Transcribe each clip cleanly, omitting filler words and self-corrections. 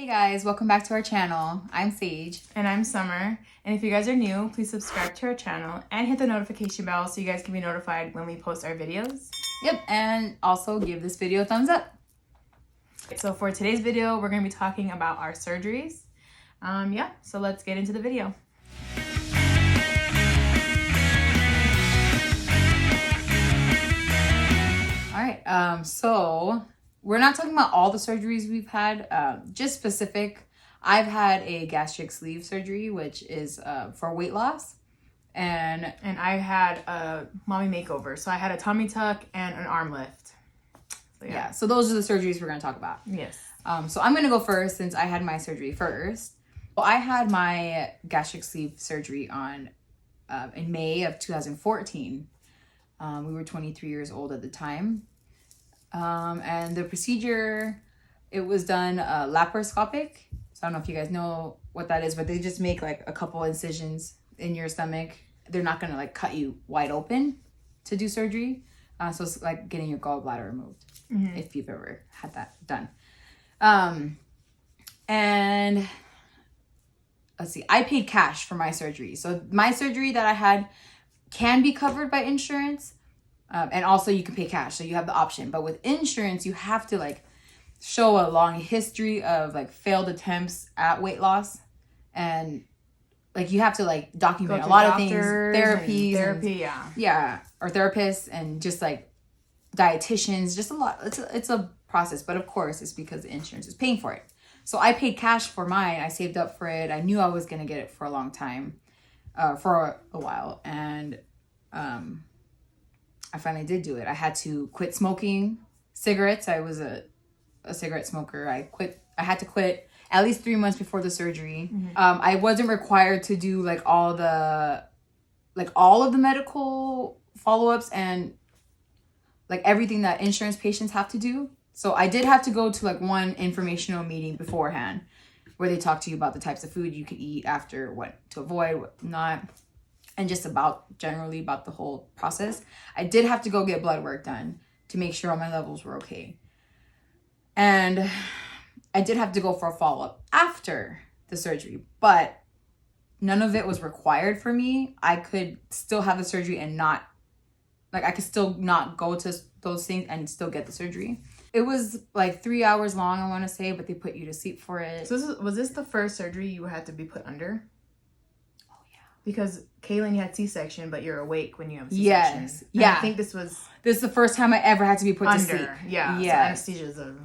Hey guys, welcome back to our channel. I'm Sage. And I'm Summer. And if you guys are new, please subscribe to our channel and hit the notification bell so you guys can be notified when we post our videos. Yep, and also give this video a thumbs up. So for today's video, we're going to be talking about our surgeries. So let's get into the video. All right, so we're not talking about all the surgeries we've had, just specific. I've had a gastric sleeve surgery, which is for weight loss. And I had a mommy makeover. So I had a tummy tuck and an arm lift. So, yeah, so those are the surgeries we're going to talk about. Yes. So I'm going to go first since I had my surgery first. Well, I had my gastric sleeve surgery in May of 2014. We were 23 years old at the time. And the procedure, it was done laparoscopic. So I don't know if you guys know what that is, but they just make like a couple incisions in your stomach. They're not going to like cut you wide open to do surgery. So it's like getting your gallbladder removed, if you've ever had that done. And let's see, I paid cash for my surgery. So my surgery that I had can be covered by insurance. And also you can pay cash. So you have the option. But with insurance, you have to like show a long history of like failed attempts at weight loss. And like you have to like document a lot of things, therapies, or therapists and just like dietitians, just a lot. It's a process, but of course it's because the insurance is paying for it. So I paid cash for mine. I saved up for it. I knew I was gonna get it for a long time, for a while, and I finally did do it. I had to quit smoking cigarettes. I was a cigarette smoker. I had to quit at least 3 months before the surgery. I wasn't required to do like all of the medical follow-ups and like everything that insurance patients have to do. So I did have to go to like one informational meeting beforehand where they talk to you about the types of food you could eat after, what to avoid, what not, and just generally about the whole process. I did have to go get blood work done to make sure all my levels were okay. And I did have to go for a follow-up after the surgery, but none of it was required for me. I could still have the surgery and not, like I could still not go to those things and still get the surgery. It was like 3 hours long, I want to say, but they put you to sleep for it. So was this the first surgery you had to be put under? Oh, yeah. Because Kaylin, you had C-section, but you're awake when you have a C-section. Yes. Yeah. I think this is the first time I ever had to be put under. To sleep. Yeah. Yeah. So anesthesia is a...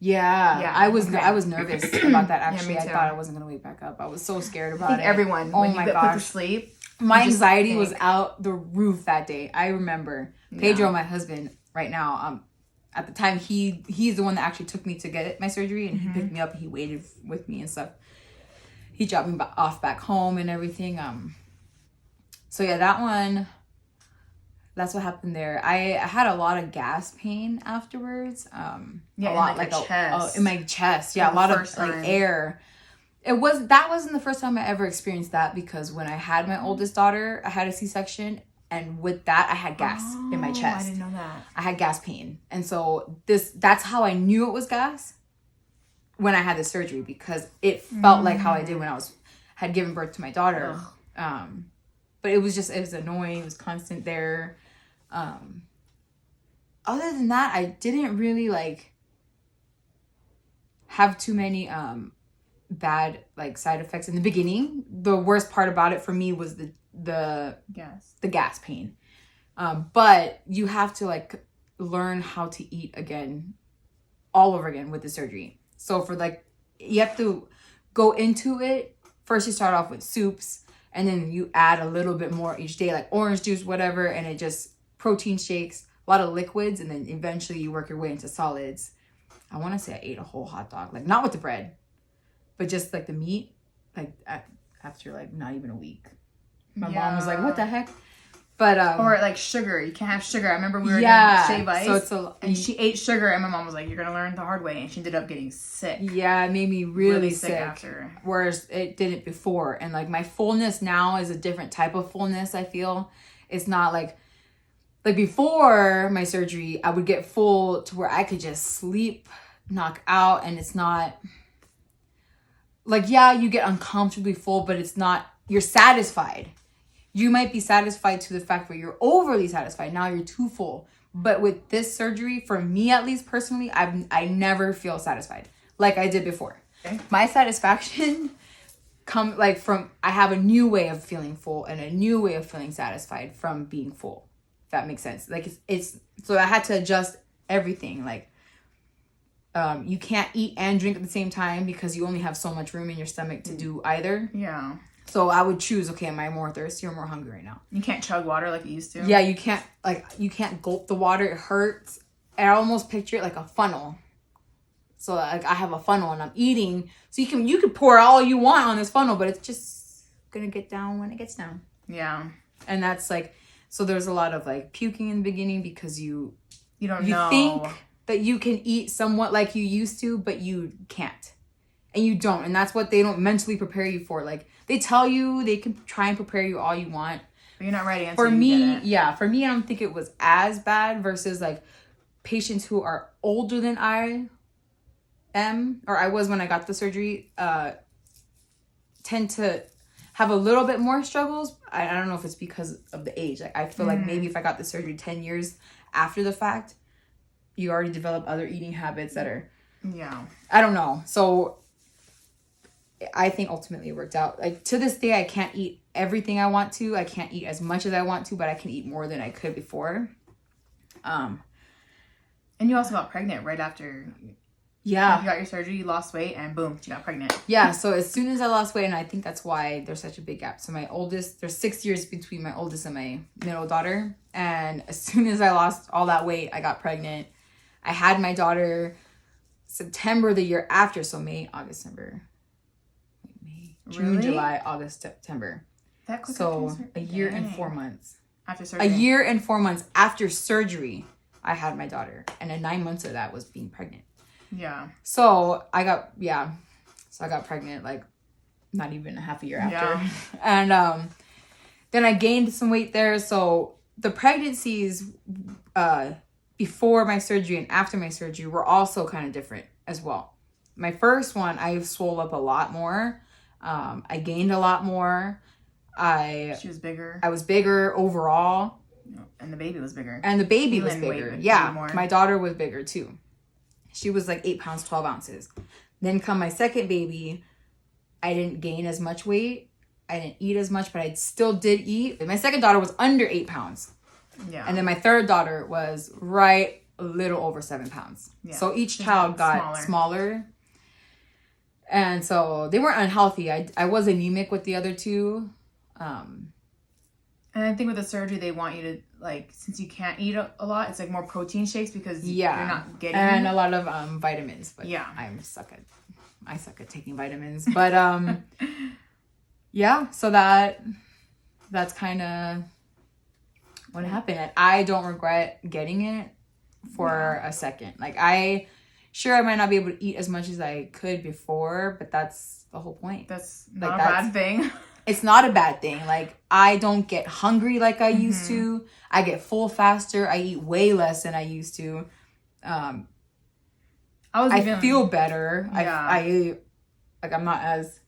Yeah. I was nervous about that, actually. Yeah, I thought I wasn't going to wake back up. I was so scared about it. Everyone, oh when my you get gosh. put to sleep... My anxiety was out the roof that day. I remember Pedro, my husband, right now, at the time, he's the one that actually took me to get my surgery, and he picked me up and he waited with me and stuff. He dropped me off back home and everything. So yeah, that one, that's what happened there. I had a lot of gas pain afterwards. A lot like chest. In my chest. Yeah, a lot of like air. That wasn't the first time I ever experienced that, because when I had my oldest daughter, I had a C-section, and with that I had gas in my chest. I didn't know that. I had gas pain. And so that's how I knew it was gas when I had the surgery, because it felt like how I did when I had given birth to my daughter. But it was annoying. It was constant there. Other than that, I didn't really like have too many bad like side effects in the beginning. The worst part about it for me was the gas pain. But you have to like learn how to eat again, all over again with the surgery. So for like, you have to go into it. First you start off with soups, and then you add a little bit more each day, like orange juice, whatever, and it just protein shakes, a lot of liquids, and then eventually you work your way into solids. I want to say I ate a whole hot dog, like not with the bread, but just like the meat, like after like not even a week. My mom was like, what the heck? But or like sugar. You can't have sugar. I remember we were doing shave ice, and she ate sugar, and my mom was like, you're going to learn the hard way. And she ended up getting sick. Yeah, it made me really sick after. Whereas it didn't before. And like my fullness now is a different type of fullness, I feel. It's not like before my surgery, I would get full to where I could just sleep, knock out, and it's not like, yeah, you get uncomfortably full, but it's not, you're satisfied. You might be satisfied to the fact where you're overly satisfied. Now you're too full. But with this surgery, for me at least personally, I never feel satisfied like I did before. Okay. My satisfaction I have a new way of feeling full and a new way of feeling satisfied from being full. If that makes sense. Like it's so I had to adjust everything. Like you can't eat and drink at the same time because you only have so much room in your stomach to do either. Yeah. So I would choose, okay, am I more thirsty or more hungry right now? You can't chug water like you used to. Yeah, you can't gulp the water. It hurts. I almost picture it like a funnel. So like I have a funnel and I'm eating. So you can pour all you want on this funnel, but it's just gonna get down when it gets down. Yeah. And that's like, so there's a lot of like puking in the beginning because you know. think that you can eat somewhat like you used to, but you can't. And you don't. And that's what they don't mentally prepare you for. Like, they tell you, they can try and prepare you all you want. But you're not ready until for you me, get it. Yeah. For me, I don't think it was as bad versus, like, patients who are older than I am, or I was when I got the surgery, tend to have a little bit more struggles. I don't know if it's because of the age. Like, I feel like maybe if I got the surgery 10 years after the fact, you already develop other eating habits that are... Yeah. I don't know. So... I think ultimately it worked out. Like, to this day, I can't eat everything I want to. I can't eat as much as I want to, but I can eat more than I could before. And you also got pregnant right after. Yeah. You got your surgery, you lost weight, and boom, you got pregnant. Yeah. So as soon as I lost weight, and I think that's why there's such a big gap. So my oldest, there's 6 years between my oldest and my middle daughter. And as soon as I lost all that weight, I got pregnant. I had my daughter September the year after. So May, August, September. June, really? July, August, September. That quick. So a year and 4 months. After surgery. A year and 4 months after surgery, I had my daughter. And then 9 months of that was being pregnant. Yeah. So I got pregnant like not even a half a year after. Yeah. And then I gained some weight there. So the pregnancies before my surgery and after my surgery were also kind of different as well. My first one, I swole up a lot more. I gained a lot more. She was bigger. I was bigger overall. And the baby was bigger. And the baby was bigger. Yeah. My daughter was bigger too. She was like 8 pounds, 12 ounces. Then come my second baby. I didn't gain as much weight. I didn't eat as much, but I still did eat. My second daughter was under 8 pounds. Yeah. And then my third daughter was right a little over 7 pounds. Yeah. So each child got smaller. And so they weren't unhealthy. I was anemic with the other two. And I think with the surgery, they want you to, like, since you can't eat a lot, it's like more protein shakes because you're not getting... And a lot of vitamins. But yeah. I suck at taking vitamins. But yeah, so that's kind of what happened. And I don't regret getting it for a second. Like, Sure, I might not be able to eat as much as I could before, but that's the whole point. That's not a bad thing. It's not a bad thing. Like, I don't get hungry like I used to. I get full faster. I eat way less than I used to. I feel better. Yeah. I'm not as...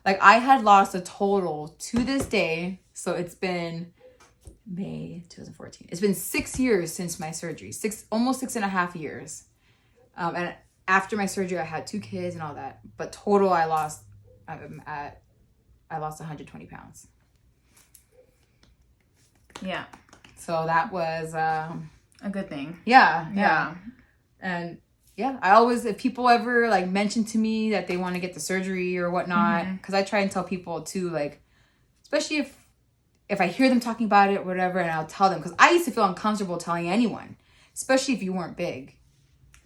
Like, I had lost a total to this day. So it's been May 2014. It's been 6 years since my surgery. Almost 6.5 years. And after my surgery, I had 2 kids and all that. But total, I lost 120 pounds. Yeah. So that was a good thing. Yeah. And yeah, I always, if people ever like mention to me that they want to get the surgery or whatnot, because I try and tell people too, like, especially if I hear them talking about it or whatever, and I'll tell them, because I used to feel uncomfortable telling anyone, especially if you weren't big.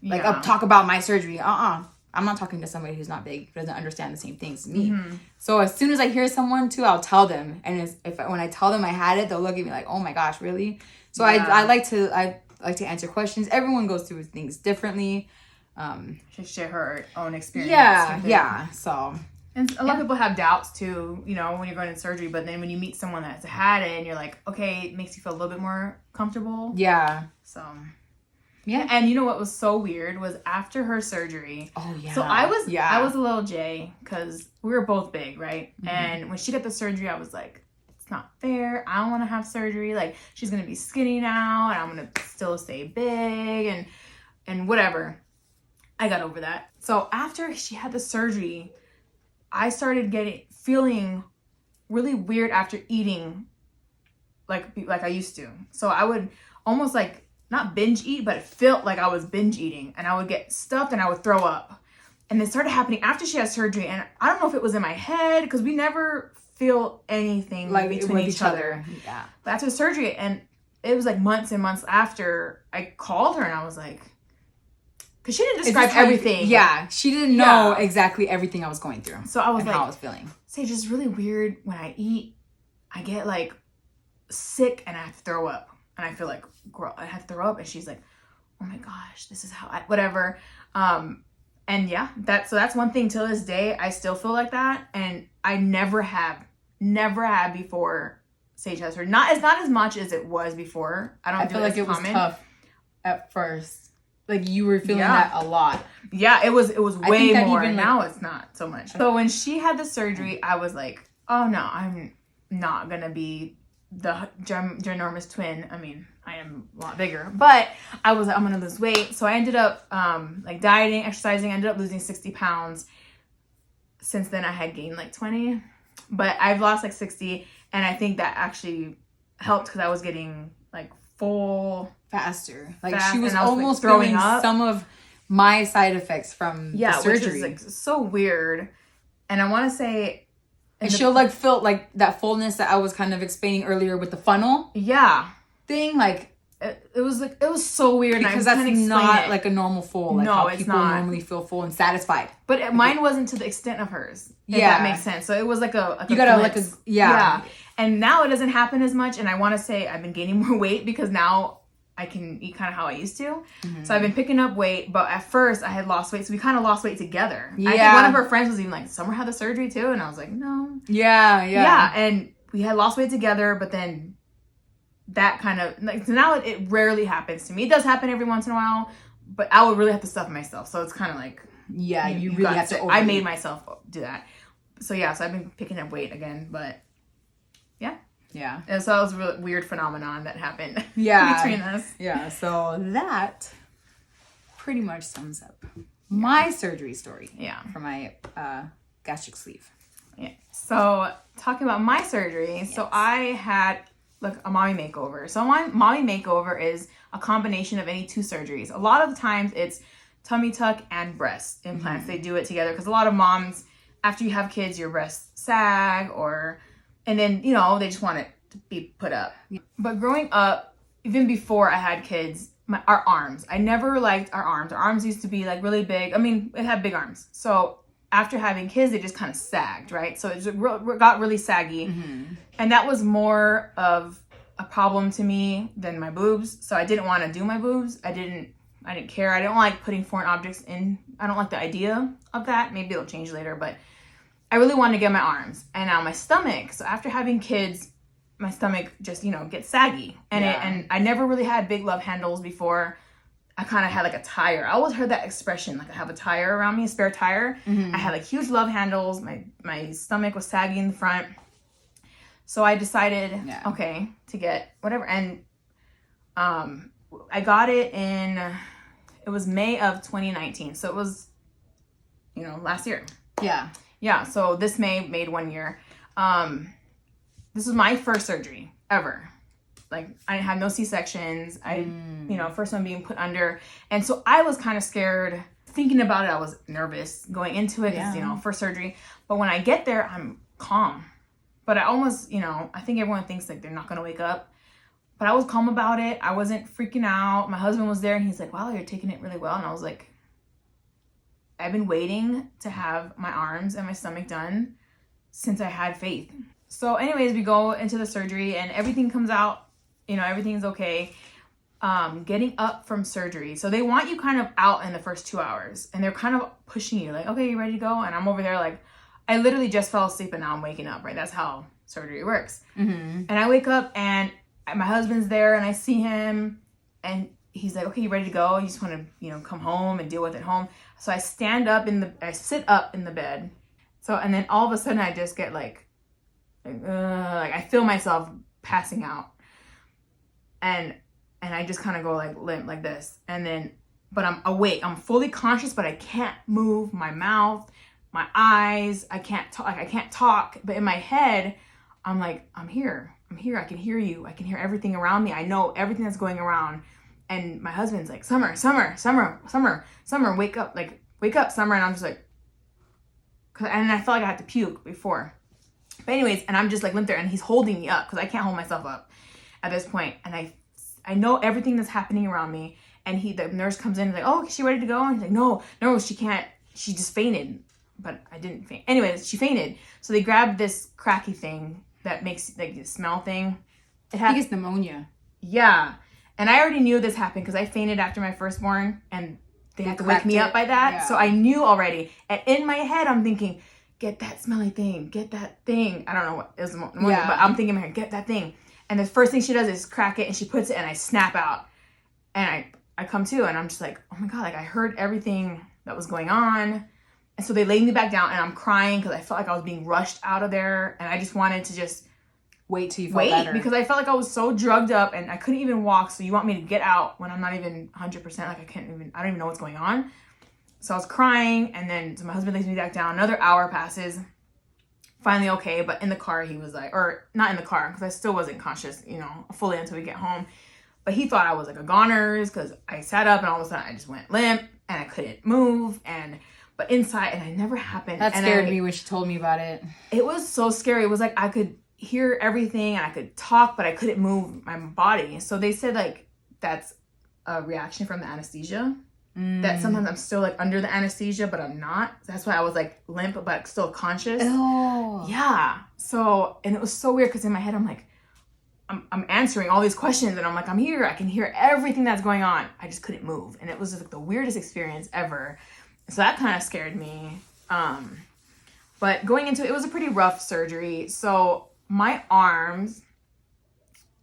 Like, talk about my surgery. I'm not talking to somebody who's not big, who doesn't understand the same things as me. So as soon as I hear someone too, I'll tell them. And when I tell them I had it, they'll look at me like, oh my gosh, really? So I like to answer questions. Everyone goes through things differently. She share her own experience. Yeah. So. And a lot of people have doubts too, you know, when you're going to surgery. But then when you meet someone that's had it and you're like, okay, it makes you feel a little bit more comfortable. Yeah. So... Yeah. And you know what was so weird was after her surgery. Oh, yeah. So I was a little J because we were both big, right? Mm-hmm. And when she got the surgery, I was like, it's not fair. I don't want to have surgery. Like, she's going to be skinny now and I'm going to still stay big and whatever. I got over that. So after she had the surgery, I started feeling really weird after eating like I used to. So I would almost like not binge eat, but it felt like I was binge eating, and I would get stuffed and I would throw up. And it started happening after she had surgery, and I don't know if it was in my head because we never feel anything like between each other. Yeah. But after the surgery, and it was like months and months after, I called her and I was like, because she didn't describe everything. Yeah, she didn't know exactly everything I was going through. So I was like, how I was feeling. Sage, it's really weird when I eat, I get like sick and I have to throw up. And I feel like, girl, I have to throw up. And she's like, oh my gosh, this is how whatever. And yeah, that's one thing till this day. I still feel like that. And I never have before Sage has her. It's not as much as it was before. I feel like it was tough at first. Like you were feeling that a lot. Yeah, it was way more. Even now it's not so much. So when she had the surgery, I was like, oh no, I'm not going to be the ginormous twin. I mean, I am a lot bigger, but I was like, I'm going to lose weight. So I ended up like dieting, exercising. I ended up losing 60 pounds. Since then I had gained like 20, but I've lost like 60. And I think that actually helped because I was getting like full faster. Like she was almost like throwing up some of my side effects from the surgery. Which is like so weird. And I want to say, and she'll like feel like that fullness that I was kind of explaining earlier with the funnel. Yeah. Thing like it was so weird because that's not like a normal full. Like how people normally feel full and satisfied. But mine wasn't to the extent of hers. If that makes sense. So it was like you gotta like yeah. And now it doesn't happen as much. And I want to say I've been gaining more weight because now I can eat kind of how I used to. Mm-hmm. So I've been picking up weight, but at first I had lost weight. So we kind of lost weight together. Yeah. I think one of her friends was even like, Summer had the surgery too. And I was like, no. Yeah. Yeah. And we had lost weight together, but then that kind of like, so now it rarely happens to me. It does happen every once in a while, but I would really have to stuff myself. So it's kind of like, yeah, you really have to. I made myself do that. So yeah, so I've been picking up weight again, but yeah. Yeah. And so that was a really weird phenomenon that happened between us. Yeah. So that pretty much sums up my surgery story. Yeah. For my gastric sleeve. Yeah. So talking about my surgery, yes. So I had like a mommy makeover. So my mommy makeover is a combination of any two surgeries. A lot of the times it's tummy tuck and breast implants. Mm-hmm. They do it together because a lot of moms, after you have kids, your breasts sag and then, you know, they just want it to be put up. But growing up, even before I had kids, our arms. I never liked our arms. Our arms used to be like really big. I mean, it had big arms. So after having kids, they just kind of sagged, right? So it got really saggy. Mm-hmm. And that was more of a problem to me than my boobs. So I didn't want to do my boobs. I didn't care. I don't like putting foreign objects in. I don't like the idea of that. Maybe it'll change later, but I really wanted to get my arms and now my stomach. So after having kids, my stomach just, you know, gets saggy. And I never really had big love handles before. I kind of had like a tire. I always heard that expression, like I have a tire around me, a spare tire. Mm-hmm. I had like huge love handles. My stomach was saggy in the front. So I decided, okay, to get whatever. And I got it it was May of 2019. So it was, you know, last year. Yeah. Yeah, so this May made 1 year. This was my first surgery ever. Like, I didn't have no C-sections. You know, first one being put under. And so I was kind of scared. Thinking about it, I was nervous going into it because, you know, first surgery. But when I get there, I'm calm. But I almost, you know, I think everyone thinks like they're not going to wake up. But I was calm about it. I wasn't freaking out. My husband was there and he's like, wow, you're taking it really well. And I was like, I've been waiting to have my arms and my stomach done since I had faith. So anyways, we go into the surgery and everything comes out, you know, everything's okay. Getting up from surgery. So they want you kind of out in the first 2 hours and they're kind of pushing you like, okay, you ready to go? And I'm over there like, I literally just fell asleep and now I'm waking up, right? That's how surgery works. Mm-hmm. And I wake up and my husband's there and I see him and he's like, okay, you ready to go? You just want to, you know, come home and deal with it home. So I sit up in the bed. So, and then all of a sudden I just get like I feel myself passing out. And I just kind of go like limp like this. And then, but I'm awake. I'm fully conscious, but I can't move my mouth, my eyes. I can't talk. But in my head, I'm like, I'm here. I can hear you. I can hear everything around me. I know everything that's going around. And my husband's like, Summer, wake up. Like, wake up, Summer. And I'm just like, and I felt like I had to puke before. But anyways, and I'm just like limp there, and he's holding me up because I can't hold myself up at this point. And I know everything that's happening around me. And the nurse comes in and is like, oh, is she ready to go? And he's like, no, she can't. She just fainted. But I didn't faint. Anyways, she fainted. So they grabbed this cracky thing that makes like this smell thing. I think it's pneumonia. Yeah. And I already knew this happened because I fainted after my firstborn, and they had to wake me up by that. Yeah. So I knew already. And in my head, I'm thinking, get that smelly thing. Get that thing. I don't know what it was pneumonia, but I'm thinking in my head, get that thing. And the first thing she does is crack it, and she puts it, and I snap out. And I come to, and I'm just like, oh my God, like I heard everything that was going on. And so they laid me back down, and I'm crying because I felt like I was being rushed out of there. And I just wanted to just wait till you felt better. Because I felt like I was so drugged up and I couldn't even walk. So you want me to get out when I'm not even 100%. Like I don't even know what's going on. So I was crying, and then so my husband lays me back down. Another hour passes. Finally okay, but in the car he was like, or not in the car because I still wasn't conscious, you know, fully until we get home. But he thought I was like a goners because I sat up and all of a sudden I just went limp and I couldn't move. But inside, and it never happened. That scared me when she told me about it. It was so scary. It was like I could hear everything and I could talk, but I couldn't move my body. So they said like that's a reaction from the anesthesia. That sometimes I'm still like under the anesthesia, but I'm not. That's why I was like limp, but still conscious. Oh. Yeah. So, and it was so weird because in my head, I'm like, I'm answering all these questions, and I'm like, I'm here. I can hear everything that's going on. I just couldn't move. And it was just like the weirdest experience ever. So that kind of scared me. But going into it was a pretty rough surgery. So my arms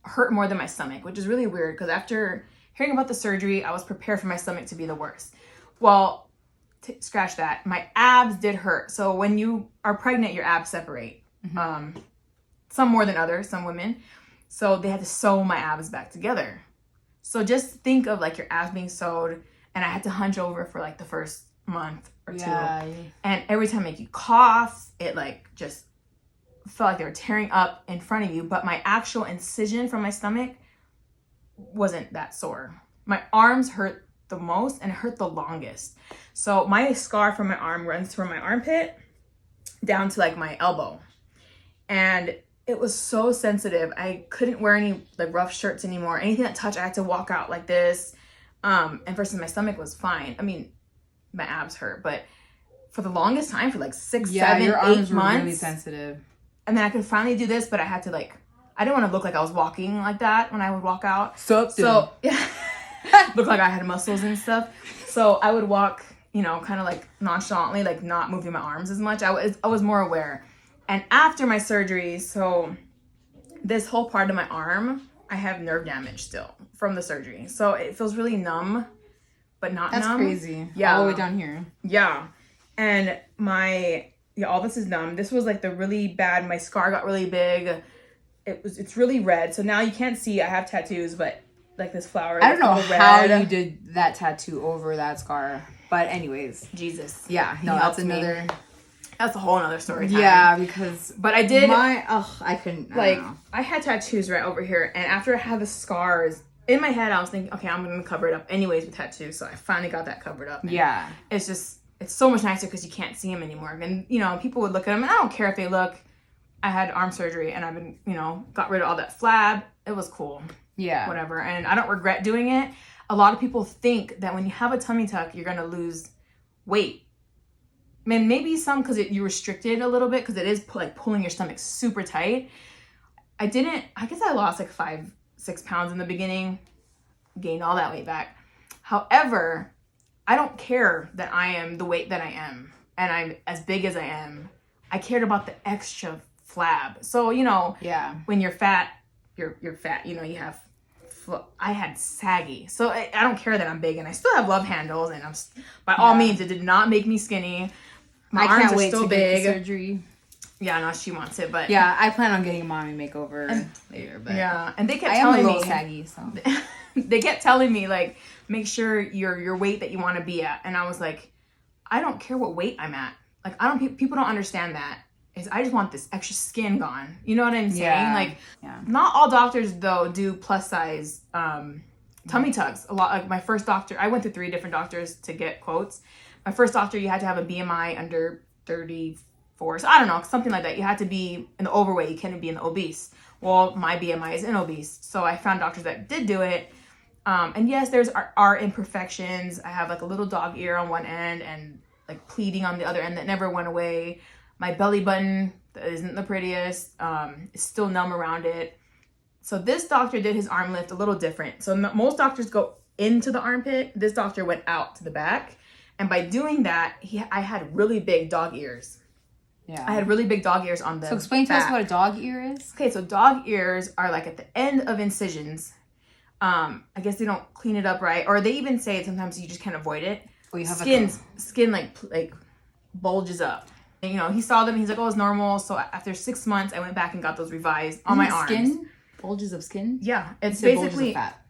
hurt more than my stomach, which is really weird because after hearing about the surgery, I was prepared for my stomach to be the worst. Well, scratch that. My abs did hurt. So when you are pregnant, your abs separate. Mm-hmm. Some more than others, some women. So they had to sew my abs back together. So just think of like your abs being sewed, and I had to hunch over for like the first month or two. And every time like you cough, it like just felt like they were tearing up in front of you. But my actual incision from my stomach wasn't that sore. My arms hurt the most and it hurt the longest. So my scar from my arm runs from my armpit down to like my elbow. And it was so sensitive. I couldn't wear any like rough shirts anymore. Anything that touched, I had to walk out like this. And versus my stomach was fine. I mean, my abs hurt, but for the longest time, for like 6, 7, your 8 arms months. Were really sensitive. And then I could finally do this, but I had to like, I didn't want to look like I was walking like that when I would walk out. So yeah, look like I had muscles and stuff. So I would walk, you know, kind of like nonchalantly, like not moving my arms as much. I was more aware. And after my surgery, so this whole part of my arm, I have nerve damage still from the surgery. So it feels really numb, but not numb. That's crazy. Yeah. All the way down here. Yeah. And all this is numb. This was like the really bad, my scar got really big. It's really red. So now you can't see, I have tattoos, but like this flower. I don't know how you did that tattoo over that scar. But anyways. Jesus. Yeah. No, that's another. That's a whole other story time. Yeah, because... But I did... I couldn't... I had tattoos right over here. And after I had the scars, in my head, I was thinking, okay, I'm going to cover it up anyways with tattoos. So I finally got that covered up. Yeah. It's just... It's so much nicer because you can't see them anymore. And, you know, people would look at them, and I don't care if they look. I had arm surgery, and I've been, you know, got rid of all that flab. It was cool. Yeah. Whatever. And I don't regret doing it. A lot of people think that when you have a tummy tuck, you're going to lose weight. And maybe some because you restricted a little bit because it is like pulling your stomach super tight. I guess I lost like 5-6 pounds in the beginning, gained all that weight back. However, I don't care that I am the weight that I am and I'm as big as I am. I cared about the extra flab. So, you know, yeah, when you're fat, you're fat, you know, you have I had saggy. So I don't care that I'm big, and I still have love handles, and by all means, it did not make me skinny. My arms can't are wait still to big. get the surgery. Yeah, no, she wants it, but yeah, I plan on getting a mommy makeover later. But yeah, and they kept I am telling a little me saggy, so they kept telling me like, make sure you're your weight that you want to be at, and I was like, I don't care what weight I'm at. Like, I don't. People don't understand that. I just want this extra skin gone. You know what I'm saying? Yeah. Like, not all doctors though do plus size tummy tucks. A lot. Like my first doctor, I went to 3 different doctors to get quotes. My first doctor, you had to have a BMI under 34. So I don't know, something like that. You had to be in the overweight. You couldn't be in the obese. Well, my BMI is in obese, so I found doctors that did do it. And yes, there's are imperfections. I have like a little dog ear on one end and like pleating on the other end that never went away. My belly button isn't the prettiest. It's still numb around it. So this doctor did his arm lift a little different. So most doctors go into the armpit. This doctor went out to the back. And by doing that, I had really big dog ears. yeah. I had really big dog ears on the So explain to us what a dog ear is. Okay, so dog ears are like at the end of incisions. I guess they don't clean it up right. Or they even say sometimes you just can't avoid it. Well, you have skin like bulges up. And, you know, he saw them. He's like, oh, it's normal. So after 6 months, I went back and got those revised on my arms. Skin? Bulges of skin? Yeah, it's basically basically fat.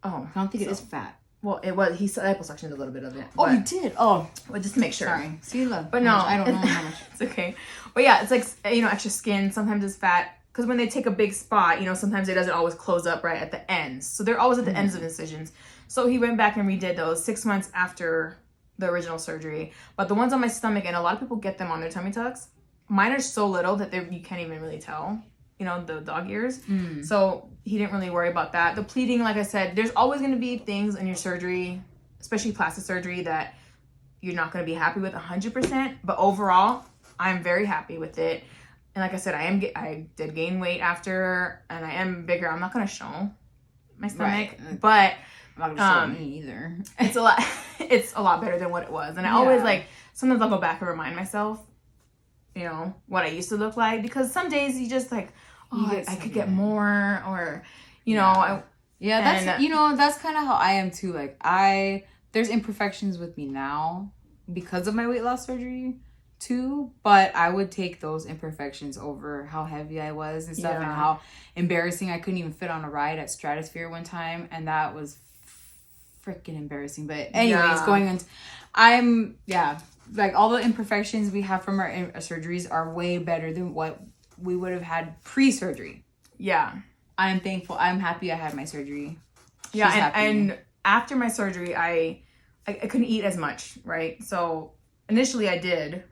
Oh, I don't think it is fat. Well, it was. He liposuctioned a little bit of it. Oh, you did? Oh, well, just to make sure. Sorry. See, look. But no, I don't know how much. It's okay. But yeah, it's like, you know, extra skin. Sometimes it's fat because when they take a big spot, you know, sometimes it doesn't always close up right at the ends. So they're always at the ends of incisions. So he went back and redid those 6 months after the original surgery. But the ones on my stomach, and a lot of people get them on their tummy tucks. Mine are so little that you can't even really tell. You know, the dog ears. So he didn't really worry about that. The pleating, like I said, there's always going to be things in your surgery, especially plastic surgery, that you're not going to be happy with 100%. But overall, I'm very happy with it. And like I said, I did gain weight after, and I am bigger. I'm not going to show my stomach, but I'm not gonna show me either. It's a lot better than what it was. And I always sometimes I'll go back and remind myself, you know, what I used to look like, because some days you just like, oh, I could get more, or, you know, that's, you know, that's kind of how I am too. Like there's imperfections with me now because of my weight loss surgery too, but I would take those imperfections over how heavy I was and stuff, and how embarrassing I couldn't even fit on a ride at Stratosphere one time, and that was freaking embarrassing. But anyways, going into, like all the imperfections we have from our surgeries are way better than what we would have had pre-surgery. Yeah. I'm thankful. I'm happy I had my surgery. She's and after my surgery, I couldn't eat as much, right? So initially I did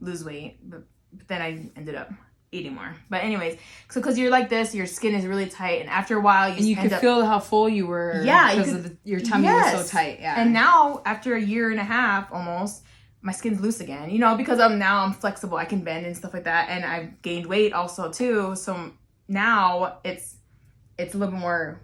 lose weight, but then I ended up eating more. But anyways, so because you're like this, your skin is really tight, and after a while you could feel how full you were. Yeah, because your tummy was so tight. Yeah. And now after a year and a half almost, my skin's loose again, you know, because I'm flexible. I can bend and stuff like that, and I've gained weight also too. So now it's a little bit more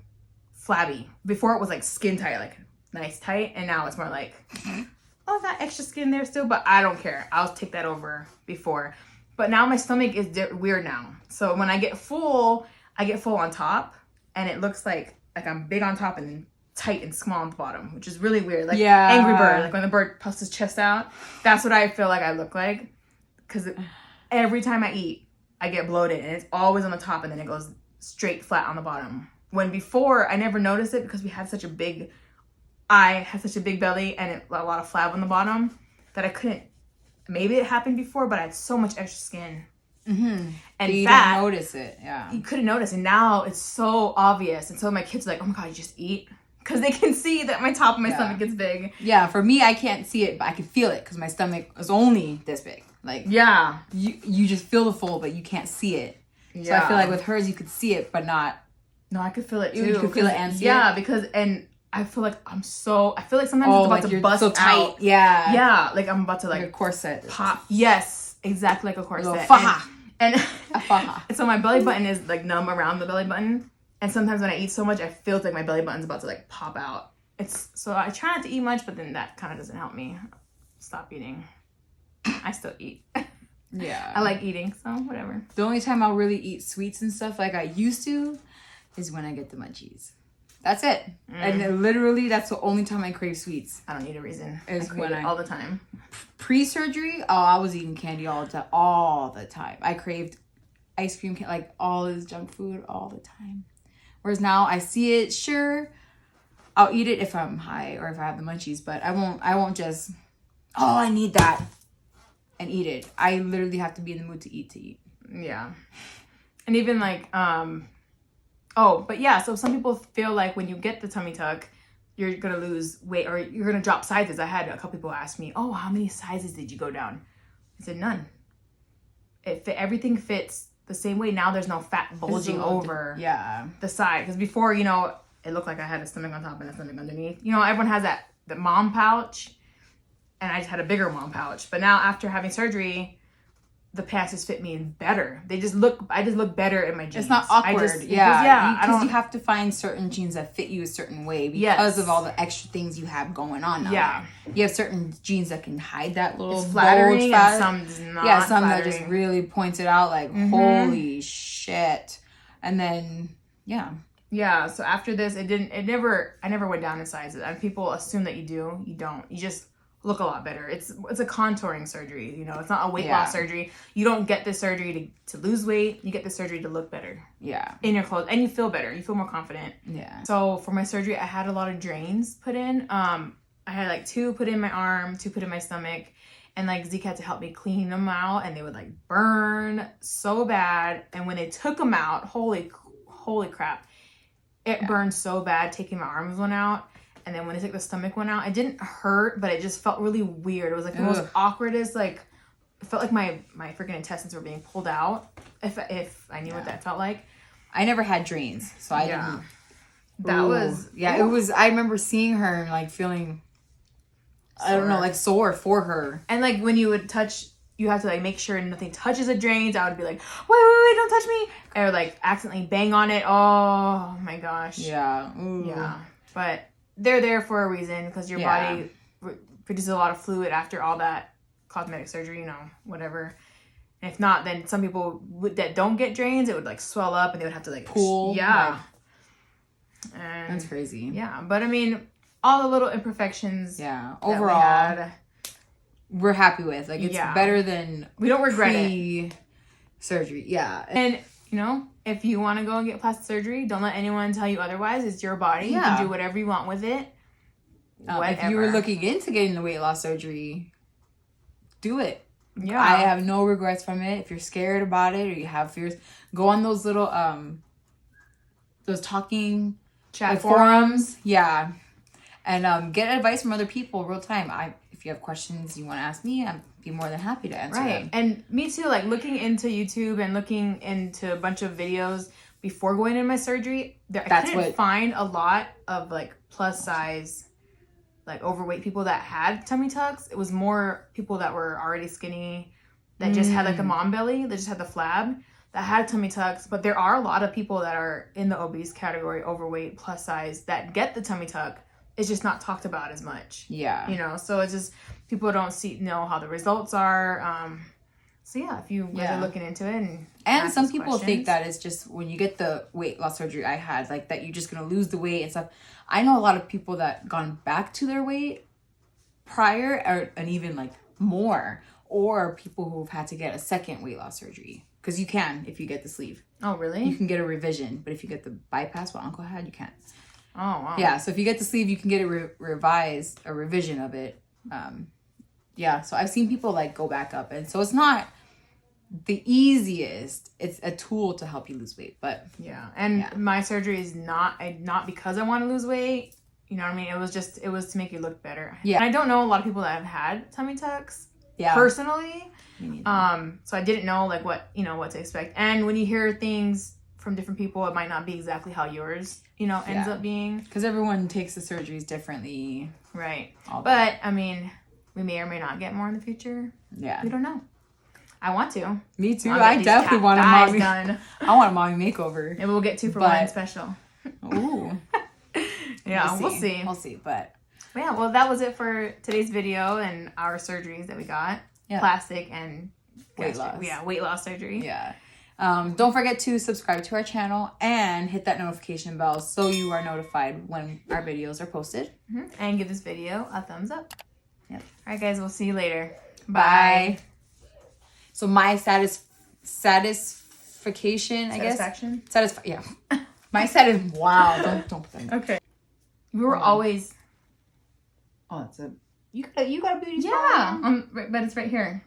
flabby. Before it was like skin tight, like nice tight, and now it's more like, oh, I got extra skin there still, but I don't care. I'll take that over before. But now my stomach is weird now. So when I get full on top, and it looks like I'm big on top and then tight and small on the bottom, which is really weird. Like Angry Bird, like when the bird puffs his chest out. That's what I feel like I look like. Because every time I eat, I get bloated, and it's always on the top, and then it goes straight flat on the bottom. When before, I never noticed it because I had such a big belly and a lot of flab on the bottom that I couldn't. Maybe it happened before, but I had so much extra skin. Mm-hmm. And you fat. didn't notice it, yeah. You couldn't notice, and now it's so obvious. And so my kids are like, oh my God, you just eat? Because they can see that my top of my stomach gets big. Yeah, for me, I can't see it, but I can feel it because my stomach is only this big. Like, yeah. You just feel the fold, but you can't see it. Yeah. So I feel like with hers, you could see it, but not. No, I could feel it too. You could feel it and see it? Yeah, because, and I feel like I feel like sometimes it's about to bust so tight. out. Yeah. Yeah, like I'm about to like a corset. Pop. Yes, exactly like a corset. Faja. And a faja. So my belly button is like numb around the belly button. And sometimes when I eat so much, I feel like my belly button's about to like pop out. So I try not to eat much, but then that kind of doesn't help me stop eating. I still eat. Yeah. I like eating, so whatever. The only time I'll really eat sweets and stuff like I used to is when I get the munchies. That's it. And literally, that's the only time I crave sweets. I don't need a reason. Is I crave it all the time. Pre-surgery, I was eating candy all the time. I craved ice cream, like all this junk food all the time. Whereas now I see it, sure, I'll eat it if I'm high or if I have the munchies, but I won't just, oh, I need that and eat it. I literally have to be in the mood to eat. Yeah. And even like, but yeah, so some people feel like when you get the tummy tuck, you're going to lose weight or you're going to drop sizes. I had a couple people ask me, oh, how many sizes did you go down? I said, none. Everything fits the same way. Now there's no fat bulging over the side. Because before, you know, it looked like I had a stomach on top and a stomach underneath. You know, everyone has the mom pouch. And I just had a bigger mom pouch. But now after having surgery, the pants just fit me in better. I just look better in my jeans. It's not awkward. Because you have to find certain jeans that fit you a certain way because of all the extra things you have going on now. Yeah. You have certain jeans that can hide that little it's flattering bulge and some does not. Yeah, some flattering. that just really points it out like, holy shit. And then, Yeah, so after this, I never went down in sizes. And people assume that you do. You don't. You just look a lot better. It's a contouring surgery, you know. It's not a weight loss surgery. You don't get this surgery to lose weight. You get the surgery to look better. Yeah. In your clothes. And you feel better. You feel more confident. Yeah. So for my surgery, I had a lot of drains put in. I had like 2 put in my arm, 2 put in my stomach. And like Zeke had to help me clean them out. And they would like burn so bad. And when they took them out, holy crap. It burned so bad taking my arms one out. And then when they took the stomach one out, it didn't hurt, but it just felt really weird. It was like the most awkwardest, like, it felt like my freaking intestines were being pulled out, if I knew what that felt like. I never had drains, so I didn't. That was... Yeah, it was... I remember seeing her and, like, feeling, sore. I don't know, like, sore for her. And, like, when you would touch... You have to, like, make sure nothing touches the drains. I would be like, wait, don't touch me. Or, like, accidentally bang on it. Oh, my gosh. Yeah. Ooh. Yeah. But... They're there for a reason because your body produces a lot of fluid after all that cosmetic surgery, you know, whatever. And if not, then some people that don't get drains, it would like swell up and they would have to like pool. Yeah. Like, and that's crazy. Yeah. But I mean, all the little imperfections. Yeah. Overall, we're happy with. Like, it's better than we don't regret it. Surgery. Yeah. And, you know, if you want to go and get plastic surgery, don't let anyone tell you otherwise. It's your body. You can do whatever you want with it. If you were looking into getting the weight loss surgery, do it. Yeah. I have no regrets from it. If you're scared about it or you have fears, go on those little, those talking chat forums. Yeah. And get advice from other people real time. If you have questions you want to ask me, I'd be more than happy to answer them. And me too, like looking into YouTube and looking into a bunch of videos before going in my surgery, I couldn't find a lot of like plus size, like overweight people that had tummy tucks. It was more people that were already skinny, that just had like a mom belly, that just had the flab, that had tummy tucks. But there are a lot of people that are in the obese category, overweight, plus size, that get the tummy tuck. It's just not talked about as much. Yeah. You know, so it's just people don't know how the results are. So yeah, if you guys are looking into it and some people think that it's just when you get the weight loss surgery I had, like that you're just gonna lose the weight and stuff. I know a lot of people that gone back to their weight prior and even like more, or people who've had to get a second weight loss surgery. Because you can if you get the sleeve. Oh, really? You can get a revision, but if you get the bypass what Uncle had, you can't. Oh, wow. Yeah, so if you get the sleeve, you can get a revision of it. So I've seen people like go back up, and so it's not the easiest. It's a tool to help you lose weight, but my surgery is not because I want to lose weight. You know what I mean? It was to make you look better. Yeah, and I don't know a lot of people that have had tummy tucks. Yeah, personally. So I didn't know like what to expect, and when you hear things from different people, it might not be exactly how yours ends up being, because everyone takes the surgeries differently, right? But I mean, we may or may not get more in the future. Yeah, we don't know. I want to. Me too. I definitely want a mommy done. I want a mommy makeover. And we'll get 2 for 1 special. Ooh. Yeah, we'll see. We'll see. But yeah, well, that was it for today's video and our surgeries that we got. Yeah. Plastic and weight loss. Yeah, weight loss surgery. Yeah. Don't forget to subscribe to our channel and hit that notification bell so you are notified when our videos are posted. And give this video a thumbs up. Yep. All right, guys. We'll see you later. Bye. So my satisfaction, I guess. Satisfaction? Yeah. My wow. Don't put that in. Okay. We were always... Oh, that's a... You got a beauty spot? Yeah. But it's right here.